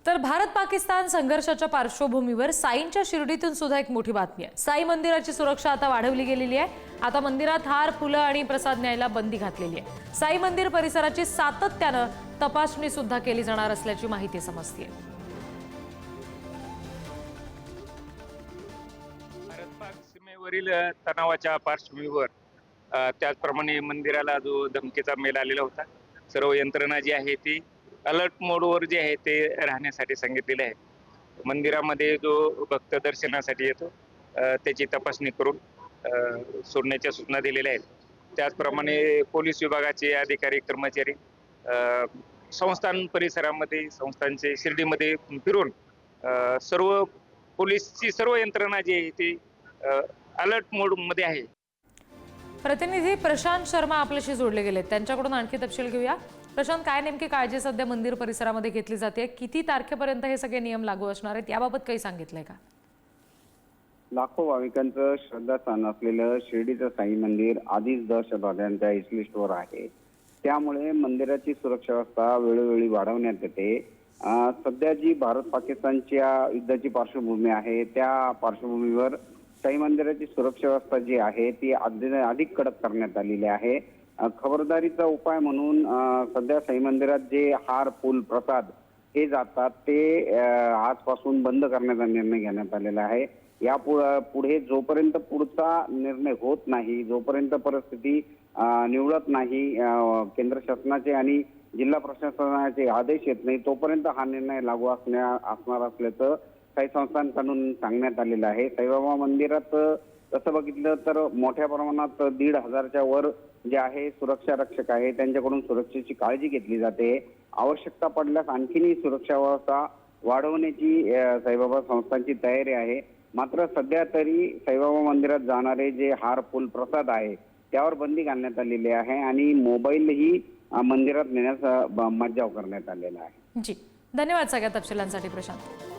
तर भारत पाकिस्तान संघर्षाच्या पार्श्वभूमीवर साईंच्या शिर्डीतून सुद्धा एक मोठी बातमी आहे। साई मंदिराची सुरक्षा आता वाढवली गेलेली आहे। आता मंदिरात हार, फुलं आणि प्रसाद न्यायला बंदी घातलेली आहे। साई मंदिर परिसराची सातत्याने तपासणी सुद्धा केली जाणार असल्याची माहिती समजते। भारत-पाक सीमेवरील तणावाच्या पार्श्वभूमीवर त्याचप्रमाणे मंदिराला जो धमकीचा मेल आलेला होता, सर्व यंत्रणा जी आहे ती अलर्ट मोडवर जे आहे ते राहण्यासाठी सांगितलेले आहे। मंदिरामध्ये जो भक्त दर्शनासाठी येतो त्याची तपासणी करून सोडण्याच्या सूचना दिलेल्या आहेत। त्याचप्रमाणे पोलीस विभागाचे अधिकारी कर्मचारी संस्थान परिसरामध्ये संस्थानचे शिर्डीमध्ये फिरून सर्व पोलीसची सर्व यंत्रणा जी आहे ती अलर्ट मोडमध्ये आहे। प्रतिनिधी प्रशांत शर्मा आपल्याशी जोडले गेले, त्यांच्याकडून आणखी तपशील घेऊया। प्रशांत, काय नेमकी काळजी सध्या मंदिर परिसरामध्ये घेतली जाते? किती तारखेपर्यंत हे सगळे नियम लागू असणार आहेत याबाबत काही सांगितलंय का? लाखो भाविकांचं श्रद्धास्थान असलेलं शिर्डीचं साई मंदिर आधीच दहशतवाद्यांच्या हिटलिस्टवर आहे। त्यामुळे मंदिराची सुरक्षा व्यवस्था वेळोवेळी वाढवण्यात येते। सध्या जी भारत पाकिस्तानच्या युद्धाची पार्श्वभूमी आहे त्या पार्श्वभूमीवर साई मंदिराची सुरक्षा व्यवस्था जी आहे ती अधिक कडक करण्यात आलेली आहे। खबरदारीचा उपाय म्हणून सध्या साई मंदिरात जे हार, फूल, प्रसाद हे जातात ते आजपासून बंद करण्याचा निर्णय घेण्यात आलेला आहे। या पुढे जोपर्यंत पुढचा निर्णय होत नाही, जोपर्यंत परिस्थिती निवळत नाही, केंद्र शासनाचे आणि जिल्हा प्रशासनाचे आदेश येत नाही, तोपर्यंत हा निर्णय लागू असणार असल्याचं काही संस्थांकडून सांगण्यात आलेलं आहे। साईबाबा मंदिरात तसं बघितलं तर मोठ्या प्रमाणात 1,500च्या वर जे आहे सुरक्षा रक्षक आहे, त्यांच्याकडून सुरक्षेची काळजी घेतली जाते। आवश्यकता पडल्यास आणखीनही सुरक्षा व्यवस्था वाढवण्याची साईबाबा संस्थांची तयारी आहे। मात्र सध्या तरी साईबाबा मंदिरात जाणारे जे हार, फुल, प्रसाद आहे त्यावर बंदी घालण्यात आलेली आहे आणि मोबाईलही मंदिरात नेण्याचा मज्जाव करण्यात आलेला आहे। जी, धन्यवाद सगळ्या तपशिलांसाठी प्रशांत।